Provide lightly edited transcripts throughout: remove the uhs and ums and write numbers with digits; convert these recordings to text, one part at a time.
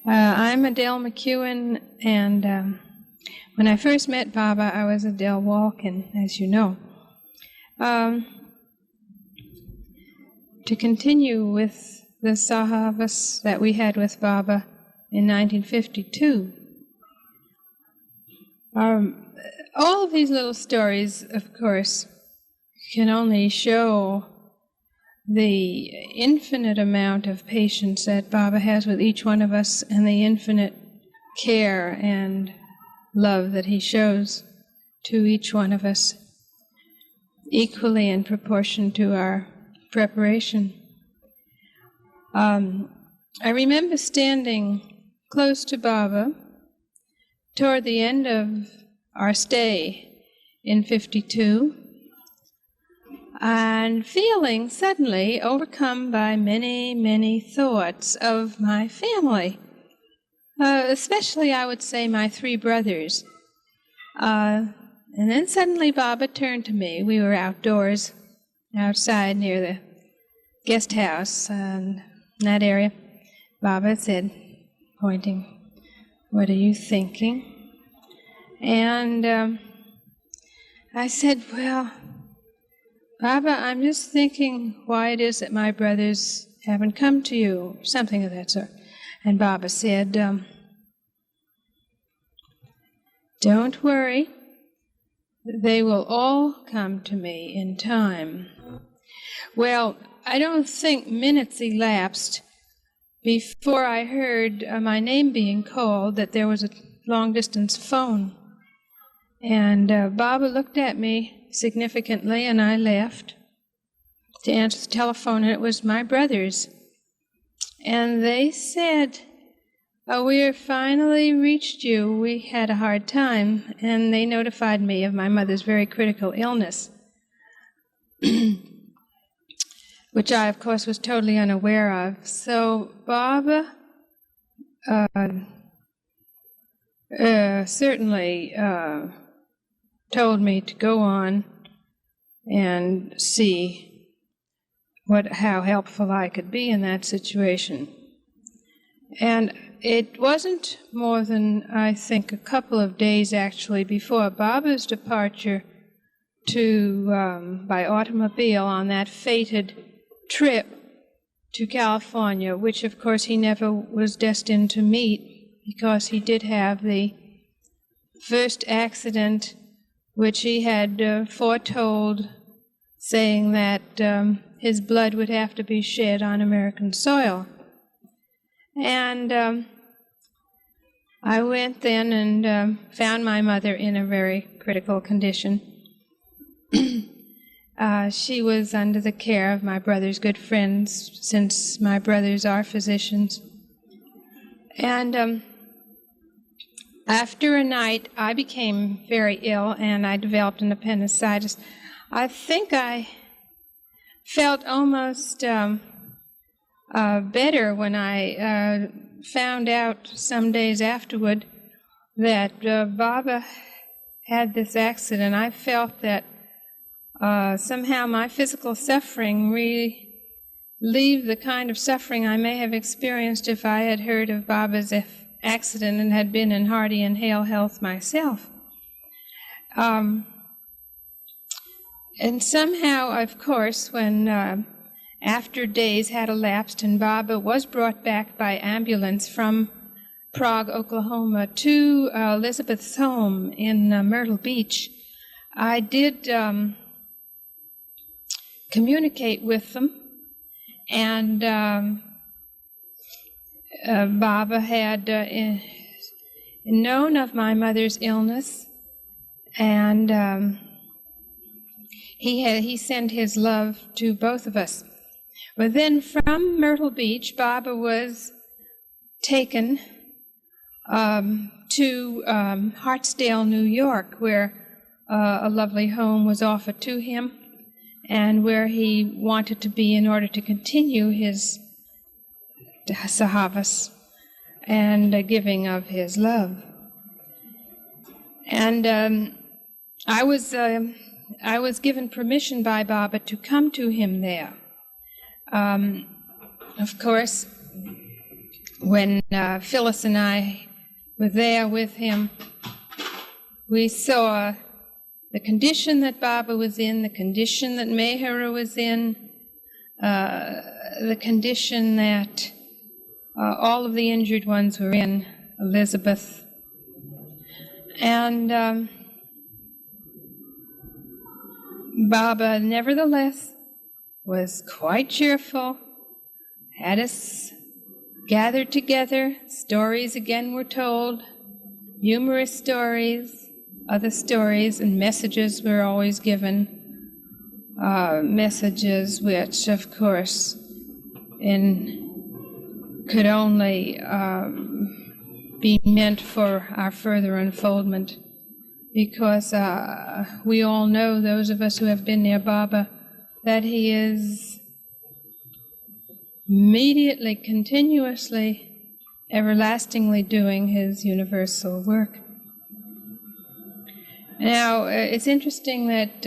I'm Adele McEwen, and when I first met Baba, I was Adele Wolkin, as you know. To continue with the Sahavas that we had with Baba in 1952, all of these little stories, of course, can only show the infinite amount of patience that Baba has with each one of us and the infinite care and love that he shows to each one of us, equally in proportion to our preparation. I remember standing close to Baba toward the end of our stay in 52 and feeling suddenly overcome by many, many thoughts of my family, especially, I would say, my three brothers. And then suddenly Baba turned to me. We were outdoors, outside near the guest house in that area. Baba said, pointing, "What are you thinking?" And I said, "Well, Baba, I'm just thinking why it is that my brothers haven't come to you," something of that sort. And Baba said, "Don't worry, they will all come to me in time." Well, I don't think minutes elapsed before I heard my name being called, that there was a long-distance phone. And Baba looked at me significantly, and I left to answer the telephone, and it was my brothers. And they said, "We have finally reached you. We had a hard time," and they notified me of my mother's very critical illness, which I, of course, was totally unaware of. So Baba certainly told me to go on and see how helpful I could be in that situation. And it wasn't more than, I think, a couple of days actually before Baba's departure by automobile on that fated trip to California, which of course he never was destined to meet, because he did have the first accident which he had foretold, saying that his blood would have to be shed on American soil. And I went then and found my mother in a very critical condition. She was under the care of my brother's good friends, since my brothers are physicians. And after a night, I became very ill, and I developed an appendicitis. I think I felt almost better when I found out some days afterward that Baba had this accident. I felt that somehow my physical suffering relieved the kind of suffering I may have experienced if I had heard of Baba's accident and had been in hearty and hale health myself. And somehow, of course, when after days had elapsed and Baba was brought back by ambulance from Prague, Oklahoma, to Elizabeth's home in Myrtle Beach, I did communicate with them, and Baba had known of my mother's illness, and he sent his love to both of us. But then from Myrtle Beach, Baba was taken to Hartsdale, New York, where a lovely home was offered to him, and where he wanted to be in order to continue his sahavas and giving of his love. And I was given permission by Baba to come to him there. Of course, when Phyllis and I were there with him, we saw the condition that Baba was in, the condition that Meher was in, the condition that all of the injured ones were in, Elizabeth. And Baba, nevertheless, was quite cheerful, had us gathered together, stories again were told, humorous stories, other stories, and messages were always given. Messages which, of course, could only be meant for our further unfoldment, because we all know, those of us who have been near Baba, that he is immediately, continuously, everlastingly doing his universal work. Now, it's interesting that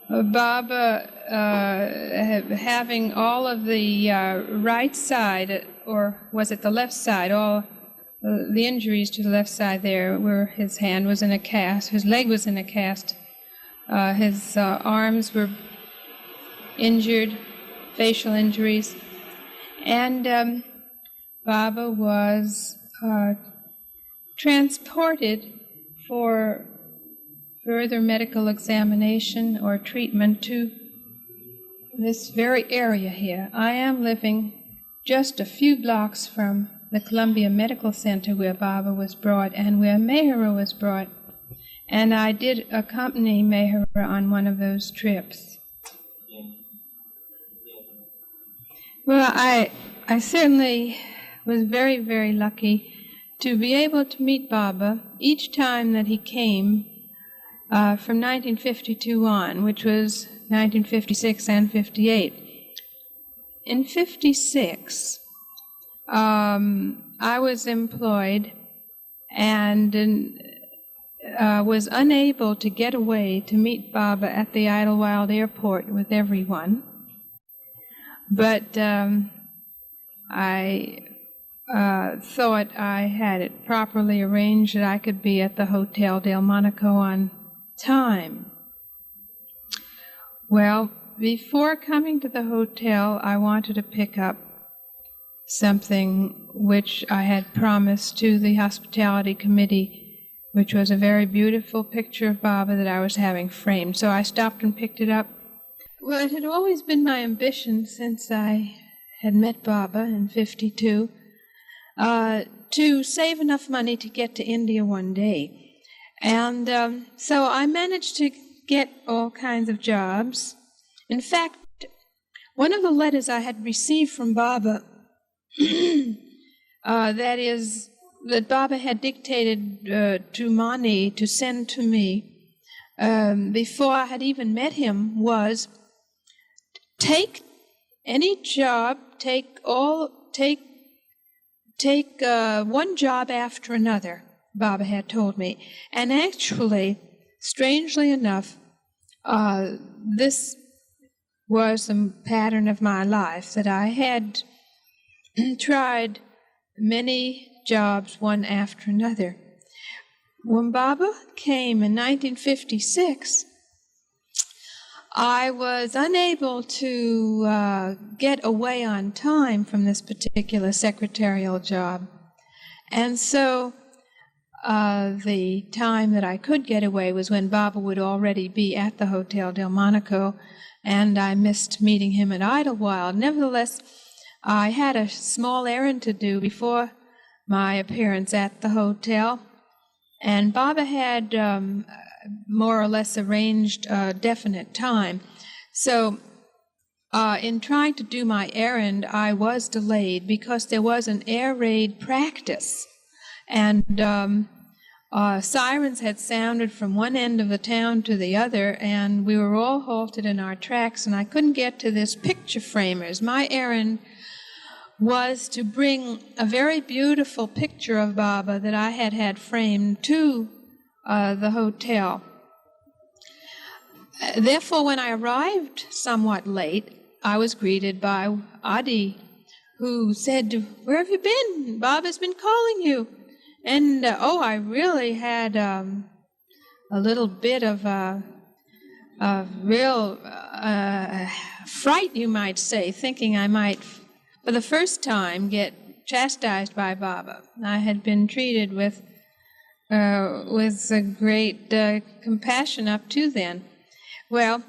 Baba, having all of the right side, or was it the left side, all the injuries to the left side there, where his hand was in a cast, his leg was in a cast, his arms were injured, facial injuries, and Baba was transported for further medical examination or treatment to this very area here. I am living just a few blocks from the Columbia Medical Center where Baba was brought and where Meher was brought, and I did accompany Meher on one of those trips. Well, I certainly was very, very lucky to be able to meet Baba each time that he came from 1952 on, which was 1956 and 58. In 56, I was employed and was unable to get away to meet Baba at the Idlewild Airport with everyone. But I thought I had it properly arranged that I could be at the Hotel Delmonico on time. Well, before coming to the hotel, I wanted to pick up something which I had promised to the hospitality committee, which was a very beautiful picture of Baba that I was having framed. So I stopped and picked it up. Well, it had always been my ambition since I had met Baba in 52 to save enough money to get to India one day. And so I managed to get all kinds of jobs. In fact, one of the letters I had received from Baba, that Baba had dictated to Mani to send to me before I had even met him, was take any job, take one job after another, Baba had told me. And actually, strangely enough, this was the pattern of my life, that I had tried many jobs one after another. When Baba came in 1956, I was unable to get away on time from this particular secretarial job. And so the time that I could get away was when Baba would already be at the Hotel Delmonico, and I missed meeting him at Idlewild. Nevertheless, I had a small errand to do before my appearance at the hotel, and Baba had more or less arranged a definite time. So in trying to do my errand, I was delayed because there was an air raid practice, and sirens had sounded from one end of the town to the other, and we were all halted in our tracks, and I couldn't get to this picture framers. My errand was to bring a very beautiful picture of Baba that I had had framed to the hotel. Therefore, when I arrived somewhat late, I was greeted by Adi, who said, "Where have you been? Bob has been calling you." And, I really had a little bit of a real fright, you might say, thinking I might, for the first time, get chastised by Baba. I had been treated with a great compassion up to then. Well,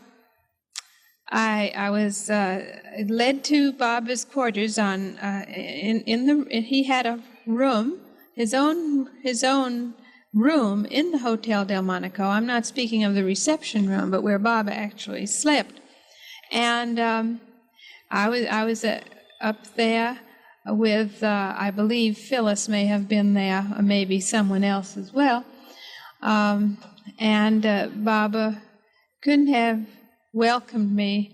I was led to Baba's quarters he had a room, his own room in the Hotel Del Monaco. I'm not speaking of the reception room, but where Baba actually slept. And I was up there with, I believe Phyllis may have been there, or maybe someone else as well. And Baba couldn't have welcomed me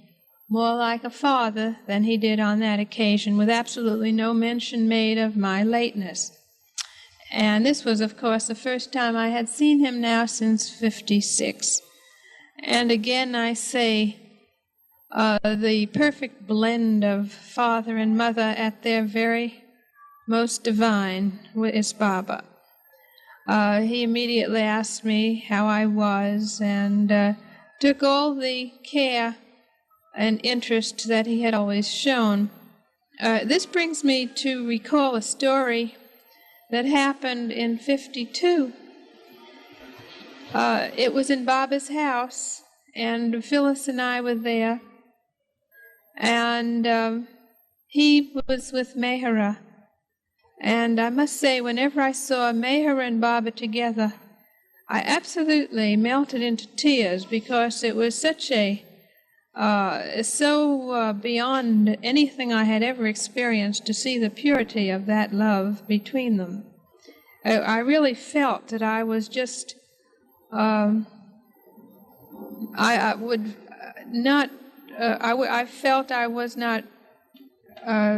more like a father than he did on that occasion, with absolutely no mention made of my lateness. And this was, of course, the first time I had seen him now since '56. And again, I say, the perfect blend of father and mother at their very most divine is Baba. He immediately asked me how I was and took all the care and interest that he had always shown. This brings me to recall a story that happened in '52. It was in Baba's house, and Phyllis and I were there, and he was with Meher. And I must say, whenever I saw Meher and Baba together, I absolutely melted into tears, because it was such so beyond anything I had ever experienced to see the purity of that love between them. I really felt that I was just, I felt I was not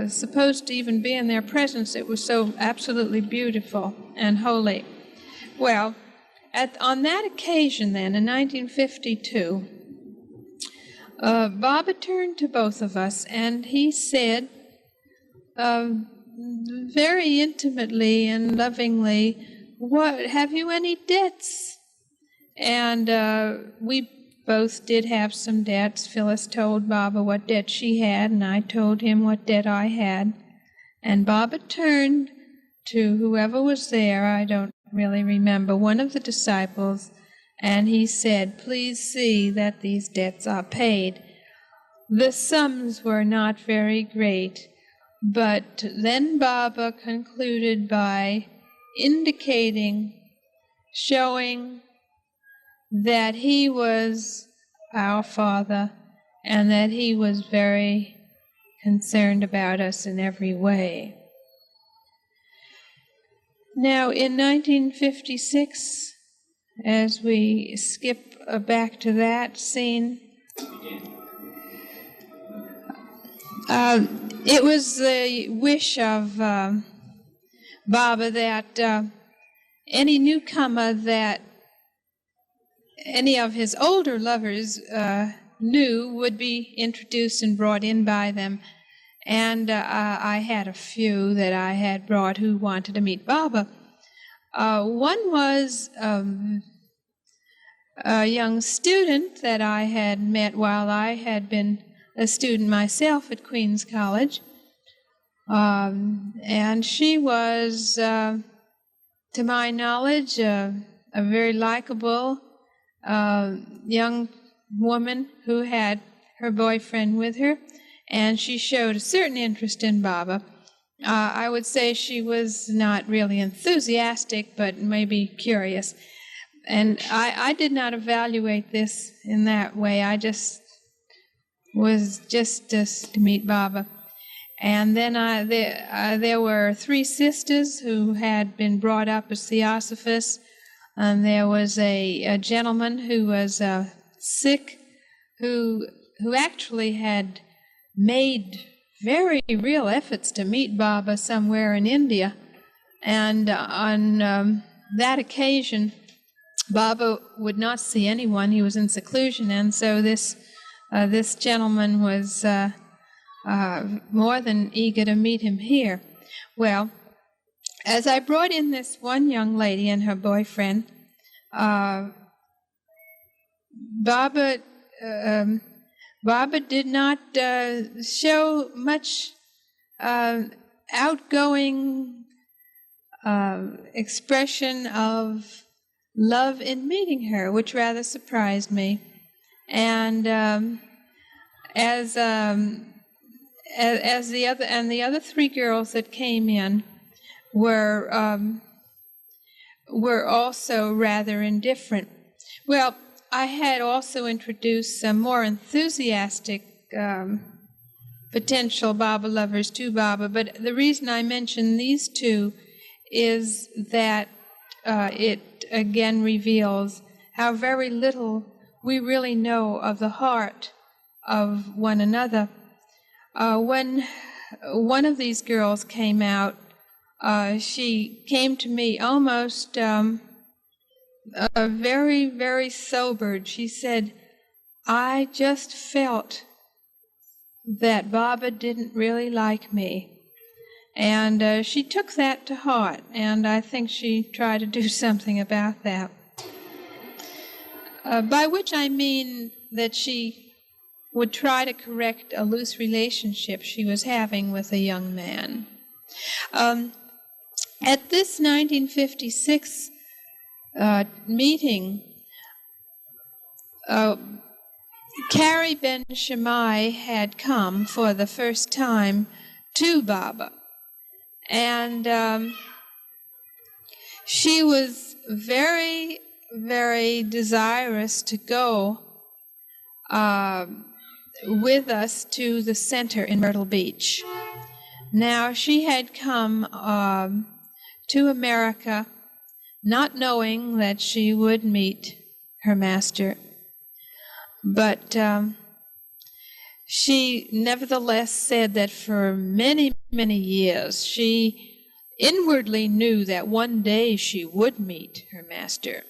supposed to even be in their presence. It was so absolutely beautiful and holy. Well, on that occasion then, in 1952, Baba turned to both of us and he said, very intimately and lovingly, "What, have you any debts?" And we both did have some debts. Phyllis told Baba what debt she had, and I told him what debt I had. And Baba turned to whoever was there, I don't really remember, one of the disciples, and he said, "Please see that these debts are paid." The sums were not very great, but then Baba concluded by indicating, showing that he was our Father and that he was very concerned about us in every way. Now, in 1956, as we skip back to that scene, it was the wish of Baba that any newcomer that any of his older lovers knew would be introduced and brought in by them. And I had a few that I had brought who wanted to meet Baba. One was a young student that I had met while I had been a student myself at Queens College. And she was, to my knowledge, a very likable young woman who had her boyfriend with her, and she showed a certain interest in Baba. I would say she was not really enthusiastic, but maybe curious. And I did not evaluate this in that way. I just was just to meet Baba. And then there were three sisters who had been brought up as theosophists. And there was a gentleman who was sick, who actually had made very real efforts to meet Baba somewhere in India. And on that occasion, Baba would not see anyone. He was in seclusion. And so this gentleman was more than eager to meet him here. Well, as I brought in this one young lady and her boyfriend, Baba did not show much outgoing expression of love in meeting her, which rather surprised me. And as the other three girls that came in were also rather indifferent. Well, I had also introduced some more enthusiastic potential Baba lovers to Baba, but the reason I mention these two is that it again reveals how very little we really know of the heart of one another. When one of these girls came out, she came to me almost very, very sobered. She said, "I just felt that Baba didn't really like me." And she took that to heart, and I think she tried to do something about that. By which I mean that she would try to correct a loose relationship she was having with a young man. At this 1956 meeting, Carrie Ben Shammai had come for the first time to Baba. And she was very, very desirous to go with us to the center in Myrtle Beach. Now, she had come to America not knowing that she would meet her master, but she nevertheless said that for many, many years she inwardly knew that one day she would meet her master.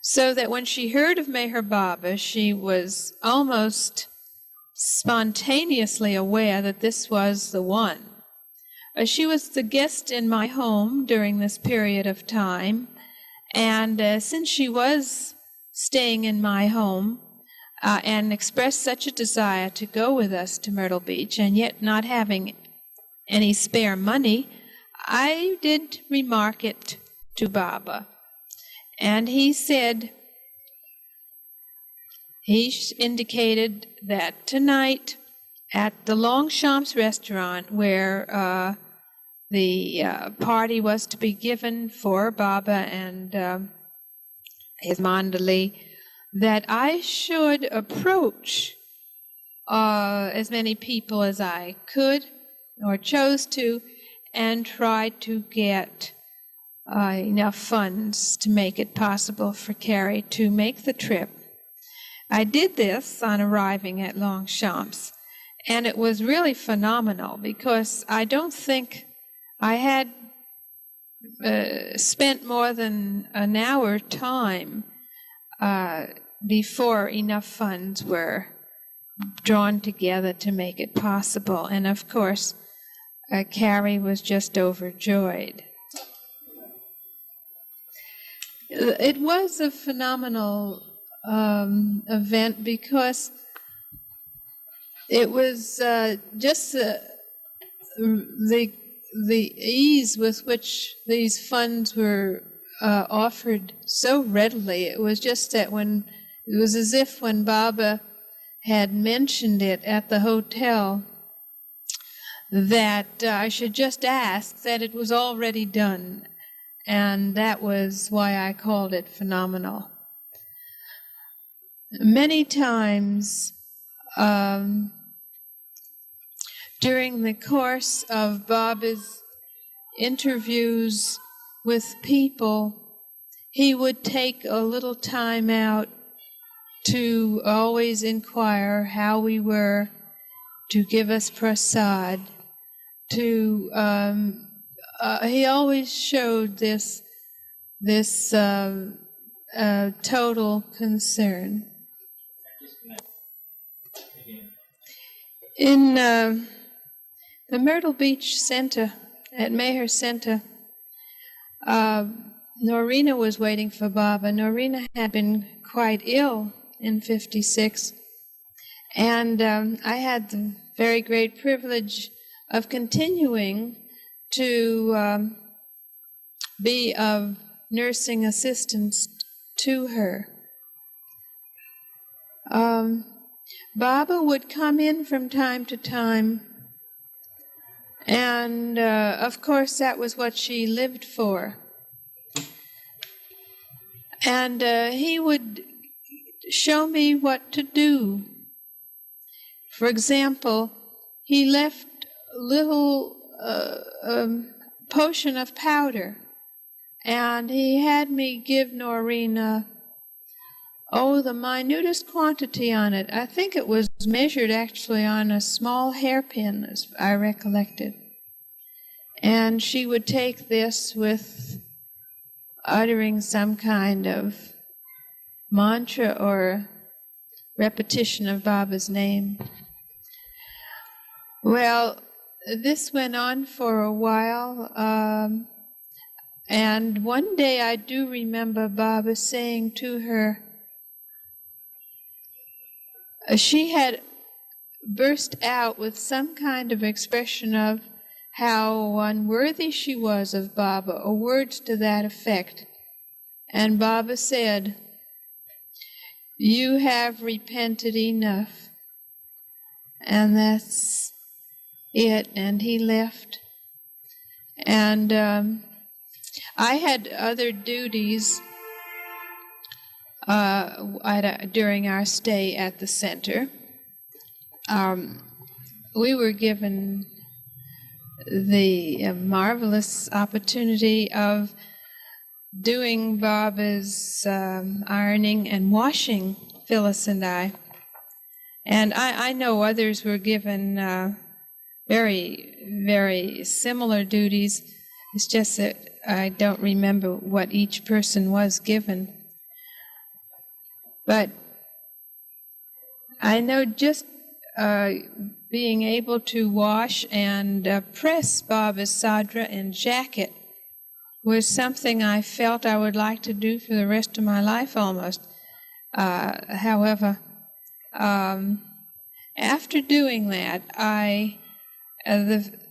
So that when she heard of Meher Baba, she was almost spontaneously aware that this was the one. She was the guest in my home during this period of time, and since she was staying in my home and expressed such a desire to go with us to Myrtle Beach, and yet not having any spare money, I did remark it to Baba. And he said, he indicated that tonight at the Longchamps restaurant where the party was to be given for Baba and his Mandali, that I should approach as many people as I could or chose to and try to get enough funds to make it possible for Carrie to make the trip. I did this on arriving at Longchamps, and it was really phenomenal because I don't think I had spent more than an hour time before enough funds were drawn together to make it possible. And of course, Carrie was just overjoyed. It was a phenomenal event because it was just the ease with which these funds were offered so readily. It was just that it was as if when Baba had mentioned it at the hotel that I should just ask that it was already done. And that was why I called it phenomenal. Many times during the course of Baba's interviews with people, he would take a little time out to always inquire how we were, to give us prasad, he always showed this total concern. In the Myrtle Beach Center, at Meher Center, Norina was waiting for Baba. Norina had been quite ill in '56, and I had the very great privilege of continuing to be of nursing assistance to her. Baba would come in from time to time, and of course that was what she lived for. And he would show me what to do. For example, he left a little potion of powder, and he had me give Norina, the minutest quantity on it. I think it was measured actually on a small hairpin, as I recollected. And she would take this with uttering some kind of mantra or repetition of Baba's name. Well, this went on for a while, and one day I do remember Baba saying to her, she had burst out with some kind of expression of how unworthy she was of Baba, or words to that effect. And Baba said, "You have repented enough." And that's it. And he left. And I had other duties during our stay at the center. We were given the marvelous opportunity of doing Baba's ironing and washing, Phyllis and I. And I know others were given very, very similar duties. It's just that I don't remember what each person was given. But I know just being able to wash and press Baba's sadra and jacket was something I felt I would like to do for the rest of my life almost. However, after doing that,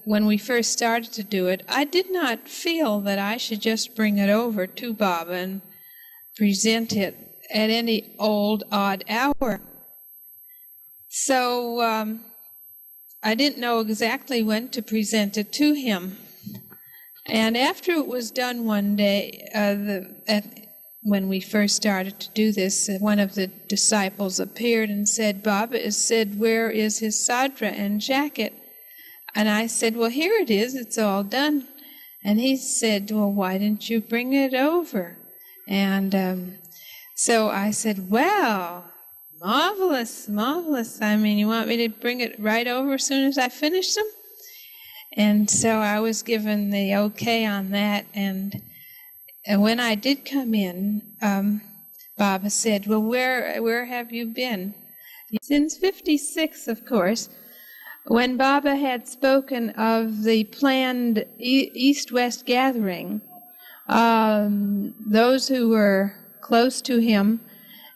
when we first started to do it, I did not feel that I should just bring it over to Baba and present it at any old, odd hour. So I didn't know exactly when to present it to him. And after it was done one day, when we first started to do this, one of the disciples appeared and said, "Baba said, where is his sadra and jacket?" And I said, "Well, here it is, it's all done." And he said, "Well, why didn't you bring it over?" And so I said, "Well, marvelous, marvelous. I mean, you want me to bring it right over as soon as I finish them?" And so I was given the okay on that. And when I did come in, Baba said, "Well, where have you been?" Since '56, of course, when Baba had spoken of the planned East-West gathering, those who were close to him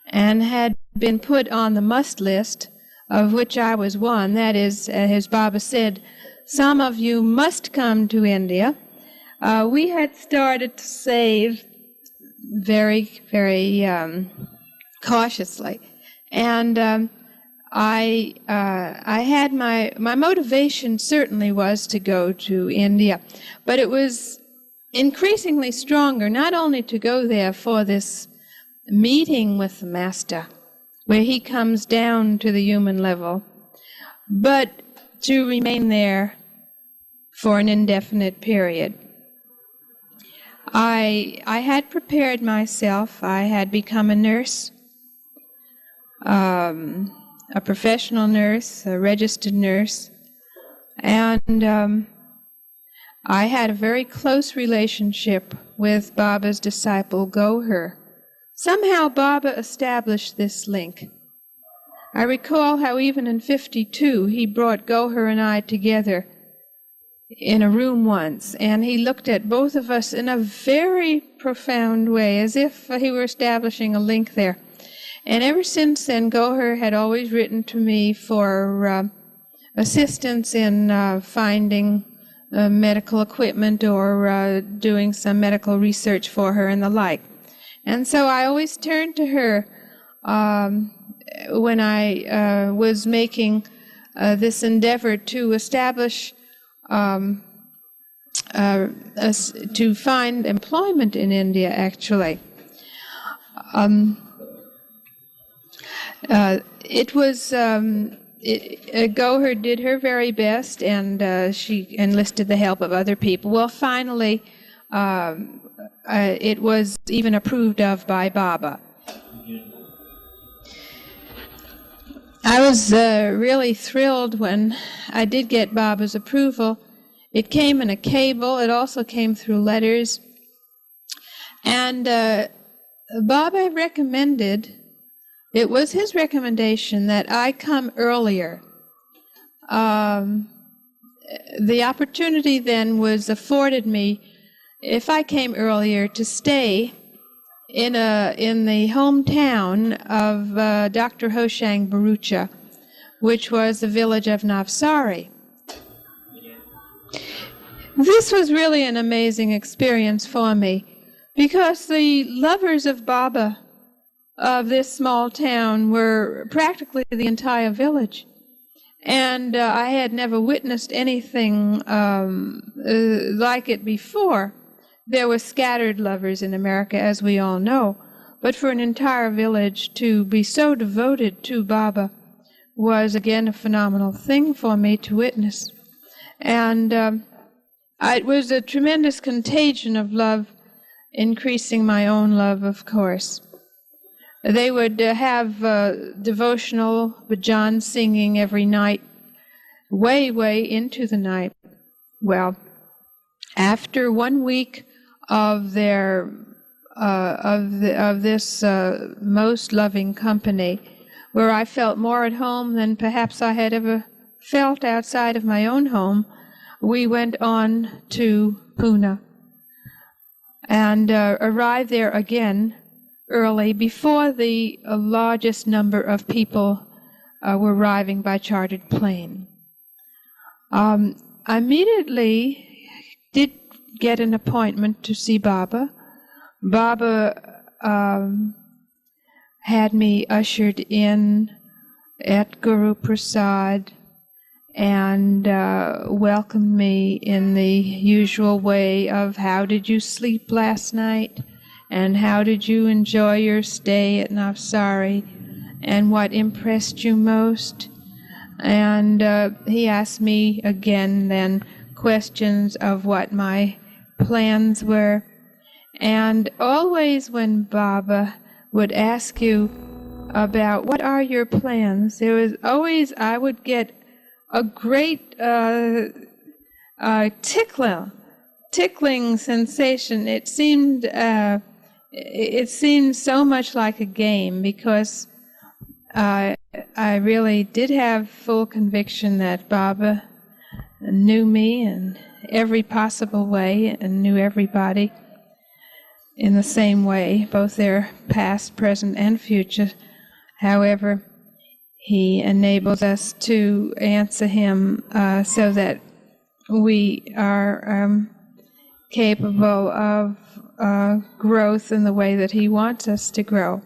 and had been put on the must list, of which I was one, that is, as Baba said, some of you must come to India. We had started to save very, very cautiously. And I had my motivation certainly was to go to India, but it was increasingly stronger, not only to go there for this meeting with the Master, where he comes down to the human level, but to remain there for an indefinite period. I had prepared myself. I had become a nurse, a professional nurse, a registered nurse, and I had a very close relationship with Baba's disciple, Gohar. Somehow Baba established this link. I recall how even in '52 he brought Gohar and I together in a room once, and he looked at both of us in a very profound way, as if he were establishing a link there. And ever since then, Goher had always written to me for assistance in finding medical equipment or doing some medical research for her and the like. And so I always turned to her when I was making this endeavor to establish, to find employment in India, actually. It was, Goher did her very best, and she enlisted the help of other people. Well, finally, it was even approved of by Baba. I was really thrilled when I did get Baba's approval. It came in a cable. It also came through letters. And Baba recommended, it was his recommendation that I come earlier. The opportunity then was afforded me, if I came earlier, to stay in the hometown of Dr. Hoshang Barucha, which was the village of Navsari. This was really an amazing experience for me, because the lovers of Baba of this small town were practically the entire village. And I had never witnessed anything like it before. There were scattered lovers in America, as we all know, but for an entire village to be so devoted to Baba was, again, a phenomenal thing for me to witness. And it was a tremendous contagion of love, increasing my own love, of course. They would have devotional bhajan singing every night, way, way into the night. Well, after 1 week of their of this most loving company, where I felt more at home than perhaps I had ever felt outside of my own home, we went on to Pune and arrived there again early, before the largest number of people were arriving by chartered plane. I immediately did get an appointment to see Baba. Baba had me ushered in at Guru Prasad and welcomed me in the usual way of, how did you sleep last night? And how did you enjoy your stay at Navsari? And what impressed you most? And he asked me again then questions of what my plans were. And always when Baba would ask you about what are your plans, there was always, I would get a great tickling sensation. It seemed so much like a game, because I really did have full conviction that Baba knew me in every possible way and knew everybody in the same way, both their past, present, and future. However, he enables us to answer him so that we are capable of growth in the way that he wants us to grow.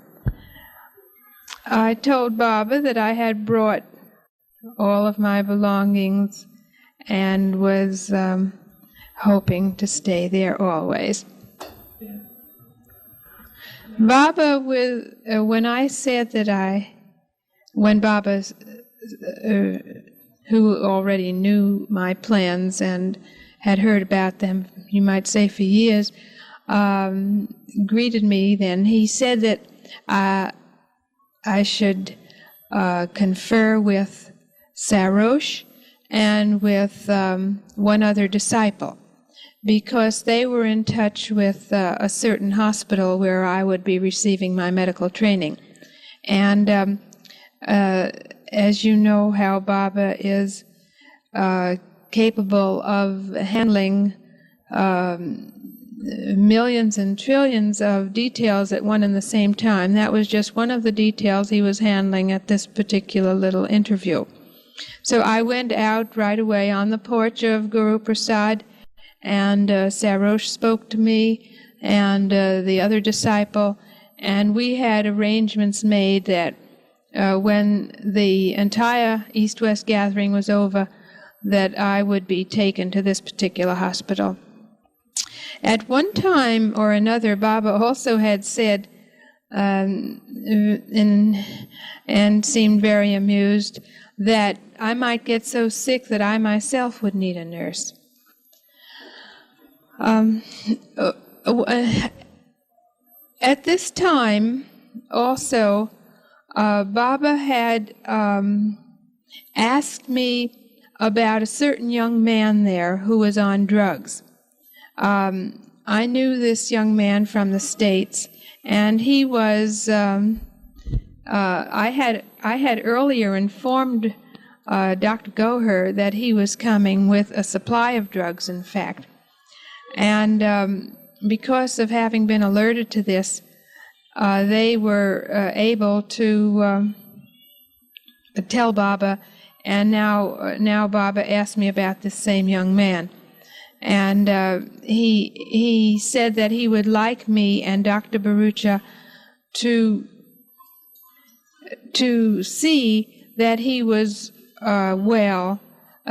I told Baba that I had brought all of my belongings and was hoping to stay there always. Baba, when I said that when Baba, who already knew my plans and had heard about them, you might say, for years, greeted me then, he said that I should confer with Sarosh and with one other disciple, because they were in touch with a certain hospital where I would be receiving my medical training. And as you know how Baba is capable of handling millions and trillions of details at one and the same time. That was just one of the details he was handling at this particular little interview. So I went out right away on the porch of Guru Prasad, and Sarosh spoke to me and the other disciple, and we had arrangements made that when the entire East-West gathering was over, that I would be taken to this particular hospital. At one time or another, Baba also had said, and seemed very amused, that I might get so sick that I myself would need a nurse. At this time, also, Baba had asked me about a certain young man there who was on drugs. I knew this young man from the States, and he was, I had earlier informed Dr. Goher that he was coming with a supply of drugs, in fact. And because of having been alerted to this, they were able to tell Baba, and now Baba asked me about this same young man. And he said that he would like me and Dr. Barucha to see that he was well.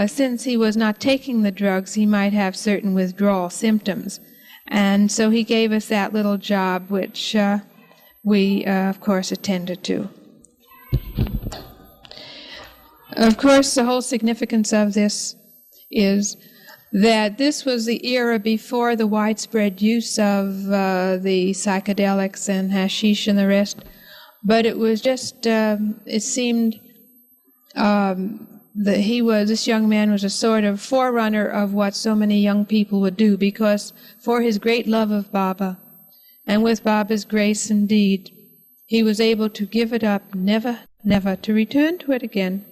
Since he was not taking the drugs, he might have certain withdrawal symptoms. And so he gave us that little job, which we, of course, attended to. Of course, the whole significance of this is that this was the era before the widespread use of the psychedelics and hashish and the rest, but it was just, it seemed that this young man was a sort of forerunner of what so many young people would do, because for his great love of Baba, and with Baba's grace indeed, he was able to give it up, never, never to return to it again.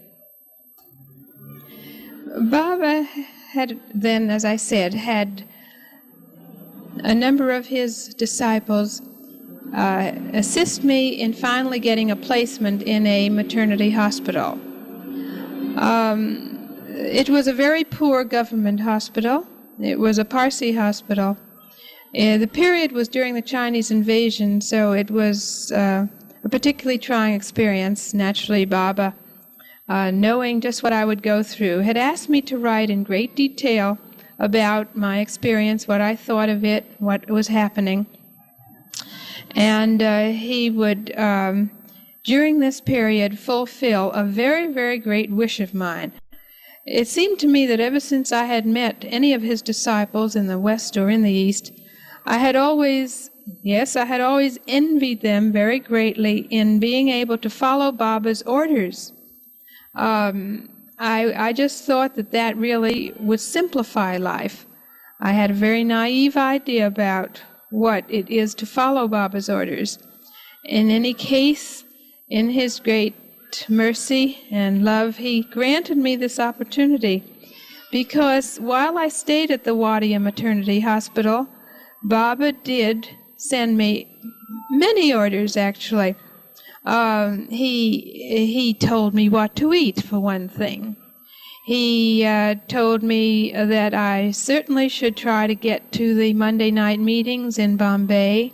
Baba had then, as I said, had a number of his disciples assist me in finally getting a placement in a maternity hospital. It was a very poor government hospital. It was a Parsi hospital. The period was during the Chinese invasion, so it was a particularly trying experience. Naturally, Baba, knowing just what I would go through, had asked me to write in great detail about my experience, what I thought of it, what was happening. And he would, during this period, fulfill a very, very great wish of mine. It seemed to me that ever since I had met any of his disciples in the West or in the East, I had always envied them very greatly in being able to follow Baba's orders. I just thought that really would simplify life. I had a very naive idea about what it is to follow Baba's orders. In any case, in his great mercy and love, he granted me this opportunity, because while I stayed at the Wadia Maternity Hospital, Baba did send me many orders, actually. He told me what to eat, for one thing. He told me that I certainly should try to get to the Monday night meetings in Bombay.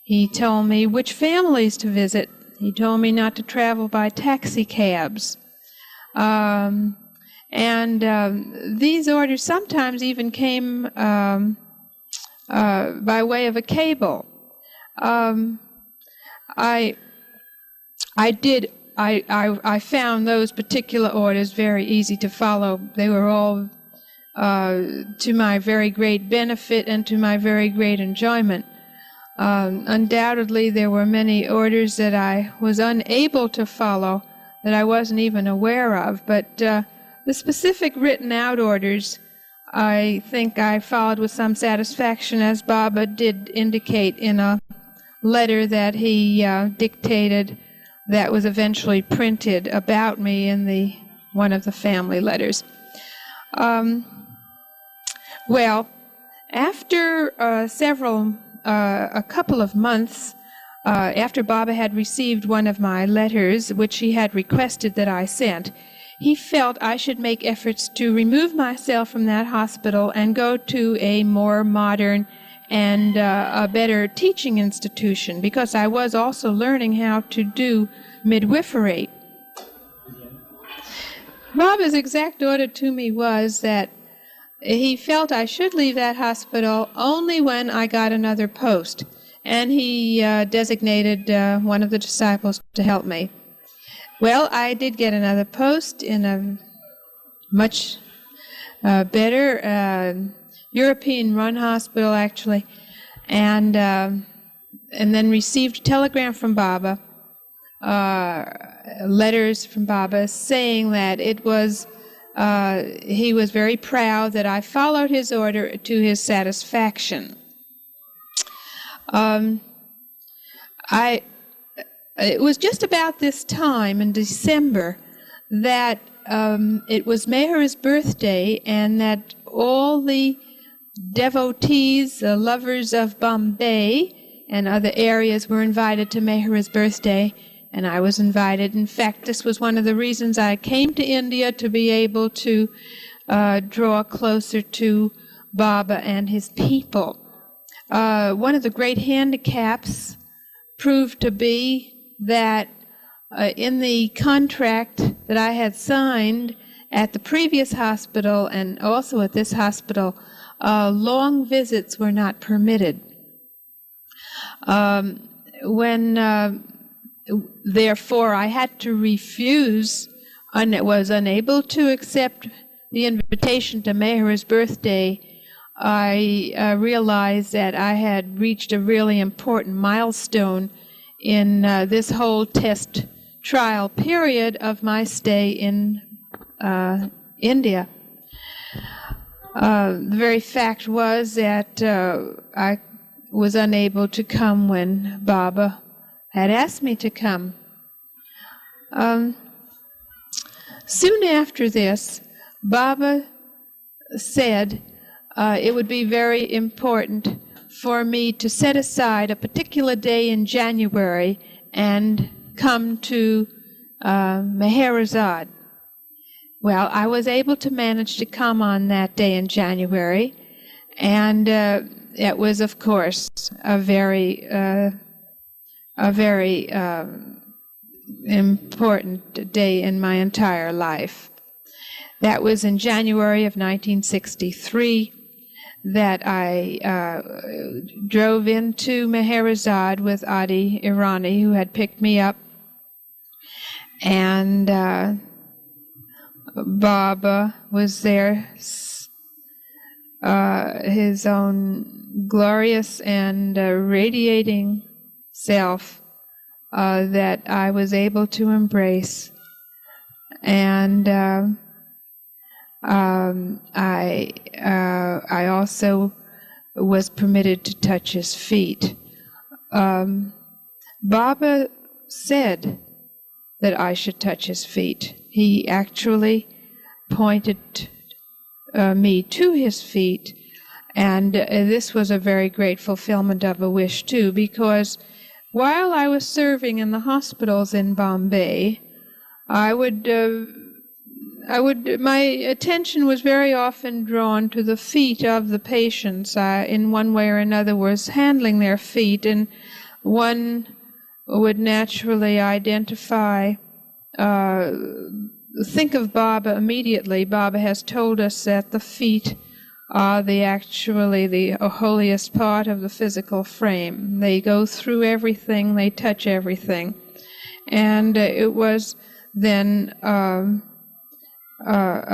He told me which families to visit. He told me not to travel by taxi cabs. These orders sometimes even came by way of a cable. I found those particular orders very easy to follow. They were all to my very great benefit and to my very great enjoyment. Undoubtedly, there were many orders that I was unable to follow, that I wasn't even aware of, but the specific written out orders, I think I followed with some satisfaction, as Baba did indicate in a letter that he dictated that was eventually printed about me in one of the family letters. Um, well, after a couple of months, after Baba had received one of my letters, which he had requested that I sent, he felt I should make efforts to remove myself from that hospital and go to a more modern and a better teaching institution, because I was also learning how to do midwifery. Baba's exact order to me was that he felt I should leave that hospital only when I got another post, and he designated one of the disciples to help me. Well, I did get another post in a much better European-run hospital, actually, and then received a telegram from Baba, letters from Baba, saying that it was he was very proud that I followed his order to his satisfaction. It was just about this time in December that it was Meher's birthday, and that all the devotees, the lovers of Bombay and other areas were invited to Meher's birthday, and I was invited. In fact, this was one of the reasons I came to India, to be able to draw closer to Baba and his people. One of the great handicaps proved to be that in the contract that I had signed at the previous hospital and also at this hospital, long visits were not permitted. Therefore, I had to refuse, was unable to accept the invitation to Meher's birthday. I realized that I had reached a really important milestone in this whole test trial period of my stay in India. The very fact was that I was unable to come when Baba had asked me to come. Soon after this, Baba said it would be very important for me to set aside a particular day in January and come to Meherazad. Well, I was able to manage to come on that day in January, and it was, of course, a very important day in my entire life. That was in January of 1963 that I drove into Meherazad with Adi Irani, who had picked me up, and Baba was there, his own glorious and radiating self that I was able to embrace. And I also was permitted to touch his feet. Baba said that I should touch his feet. He actually pointed me to his feet, and this was a very great fulfillment of a wish, too, because while I was serving in the hospitals in Bombay, my attention was very often drawn to the feet of the patients. In one way or another, was handling their feet, and one would naturally identify, think of Baba immediately. Baba has told us that the feet are the holiest part of the physical frame. They go through everything, they touch everything. And it was then a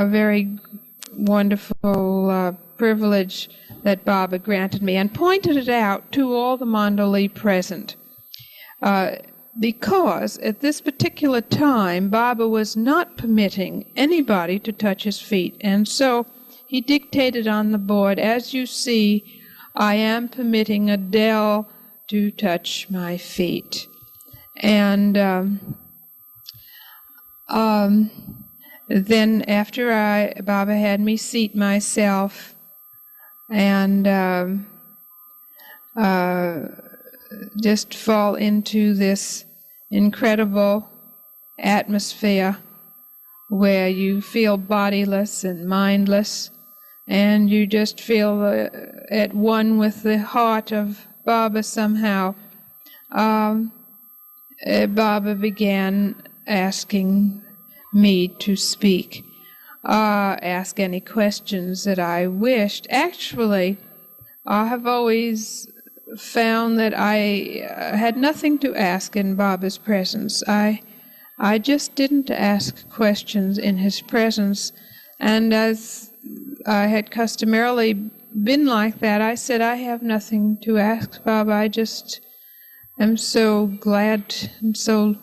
very wonderful privilege that Baba granted me, and pointed it out to all the Mandali present. Because at this particular time, Baba was not permitting anybody to touch his feet. And so he dictated on the board, as you see, I am permitting Adele to touch my feet. And Then after Baba had me seat myself and just fall into this incredible atmosphere where you feel bodiless and mindless, and you just feel at one with the heart of Baba somehow. Baba began asking me to speak, ask any questions that I wished. Actually, I have always found that I had nothing to ask in Baba's presence. I just didn't ask questions in his presence, and as I had customarily been like that, I said, I have nothing to ask, Baba. I just am so glad and so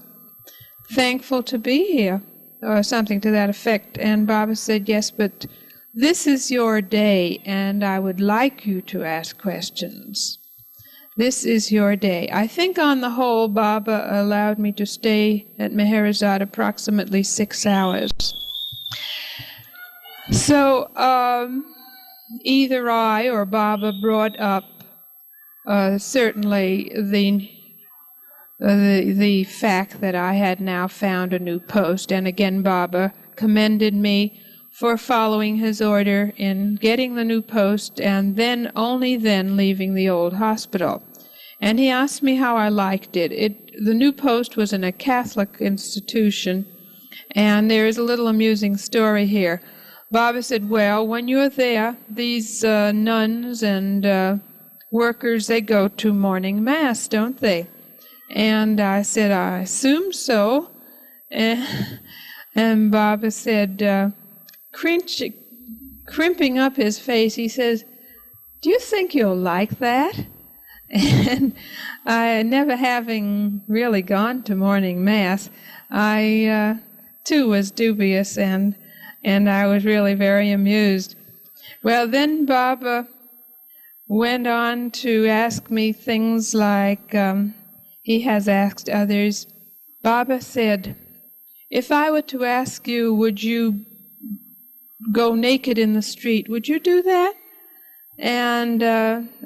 thankful to be here, or something to that effect. And Baba said, yes, but this is your day, and I would like you to ask questions. This is your day. I think on the whole, Baba allowed me to stay at Meherazad approximately 6 hours. So either I or Baba brought up certainly the fact that I had now found a new post, and again Baba commended me for following his order in getting the new post and then, only then, leaving the old hospital. And he asked me how I liked it. The new post was in a Catholic institution, and there is a little amusing story here. Baba said, well, when you're there, these nuns and workers, they go to morning mass, don't they? And I said, I assume so. And Baba said, crimping up his face, he says, do you think you'll like that? And I, never having really gone to morning mass, I too was dubious, and I was really very amused. Well, then Baba went on to ask me things like he has asked others. Baba said, if I were to ask you, would you go naked in the street, would you do that? And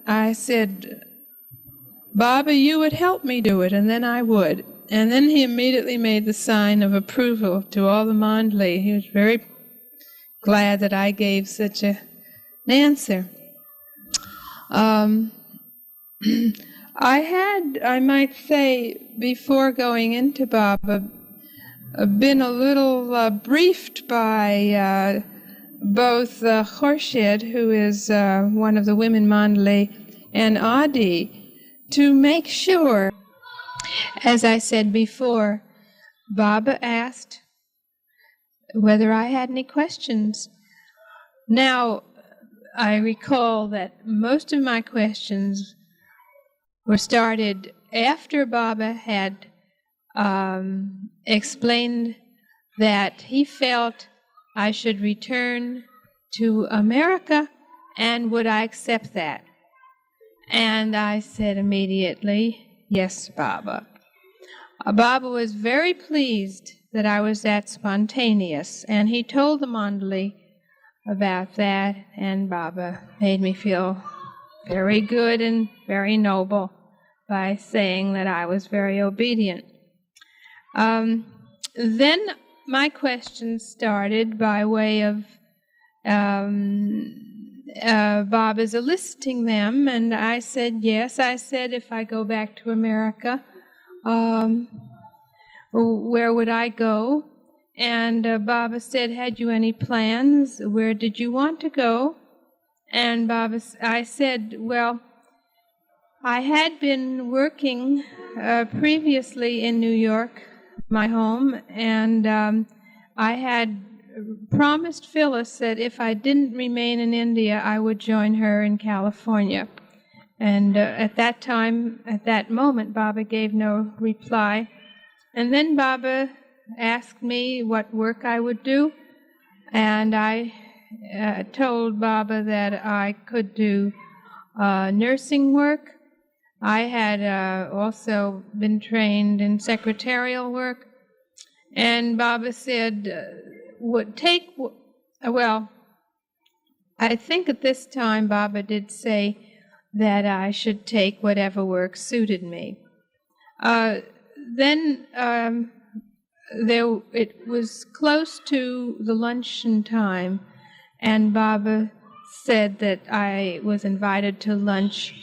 I said, Baba, you would help me do it, and then I would. And then he immediately made the sign of approval to all the Mandali. He was very glad that I gave such an answer. I had, I might say, before going into Baba, been a little briefed by both Khorshid, who is one of the women Mandali, and Adi, to make sure. As I said before, Baba asked whether I had any questions. Now, I recall that most of my questions were started after Baba had explained that he felt I should return to America, and would I accept that? And I said immediately, yes, Baba. Baba was very pleased that I was that spontaneous, and he told the Mandali about that, and Baba made me feel very good and very noble by saying that I was very obedient. Then my questions started by way of Baba's eliciting them, and I said yes. I said, if I go back to America, where would I go? And Baba said, had you any plans? Where did you want to go? And I said, well, I had been working previously in New York, my home, and I had promised Phyllis that if I didn't remain in India, I would join her in California. And at that time, at that moment, Baba gave no reply. And then Baba asked me what work I would do, and I told Baba that I could do nursing work. I had also been trained in secretarial work. And Baba said, would take, well, I think at this time Baba did say that I should take whatever work suited me. Then it was close to the luncheon time, and Baba said that I was invited to lunch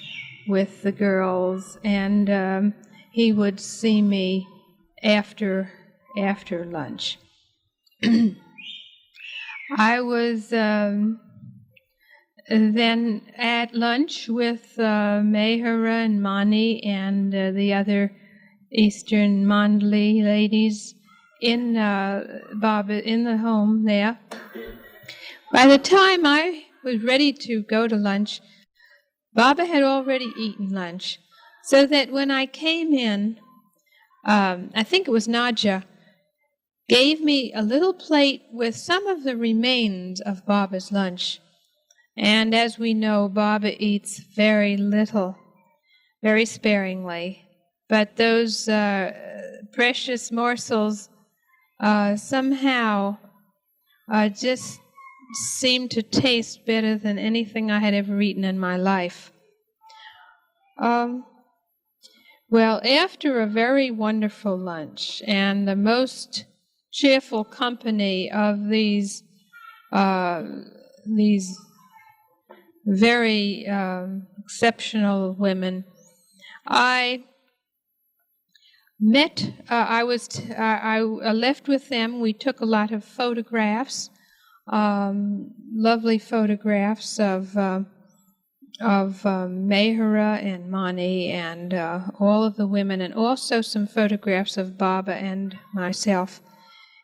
with the girls, and he would see me after lunch. I was then at lunch with Meher and Mani and the other Eastern Mandali ladies in Baba in the home there. By the time I was ready to go to lunch, Baba had already eaten lunch, so that when I came in, I think it was Nadja, gave me a little plate with some of the remains of Baba's lunch. And as we know, Baba eats very little, very sparingly. But those precious morsels somehow just seemed to taste better than anything I had ever eaten in my life. Well, after a very wonderful lunch and the most cheerful company of these very exceptional women, I left with them. We took a lot of photographs, lovely photographs of Mehera and Mani and all of the women, and also some photographs of Baba and myself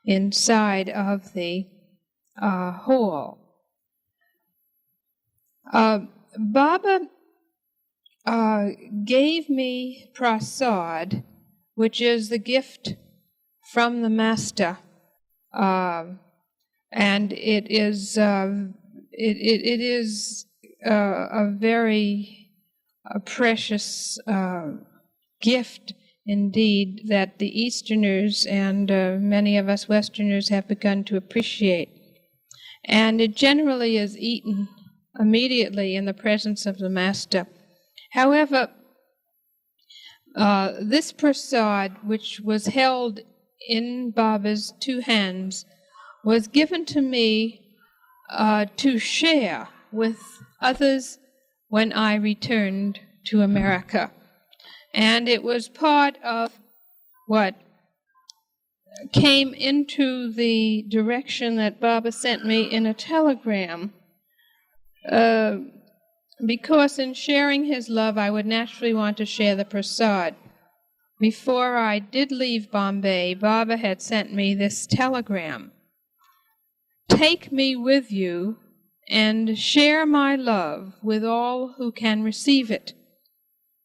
inside of the hall. Baba gave me prasad, which is the gift from the Master, and it is a very precious gift indeed that the Easterners and many of us Westerners have begun to appreciate. And it generally is eaten immediately in the presence of the Master. However, this prasad, which was held in Baba's two hands, was given to me to share with others when I returned to America. And it was part of what came into the direction that Baba sent me in a telegram, because in sharing his love, I would naturally want to share the prasad. Before I did leave Bombay, Baba had sent me this telegram: "Take me with you and share my love with all who can receive it.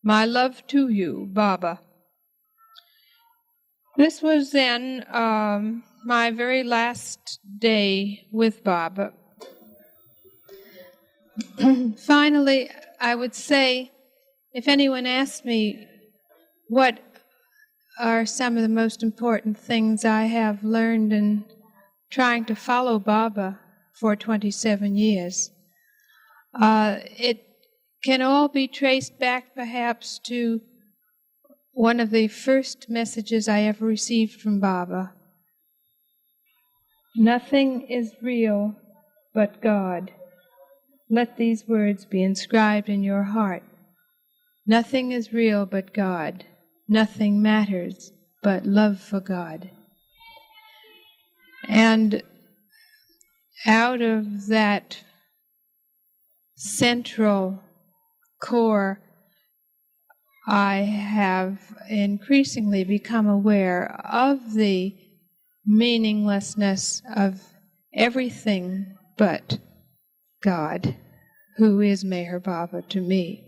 My love to you, Baba." This was then my very last day with Baba. Finally, I would say, if anyone asked me what are some of the most important things I have learned in trying to follow Baba for 27 years, it can all be traced back perhaps to one of the first messages I ever received from Baba. "Nothing is real but God. Let these words be inscribed in your heart. Nothing is real but God. Nothing matters but love for God." And out of that central core, I have increasingly become aware of the meaninglessness of everything but God, who is Meher Baba to me.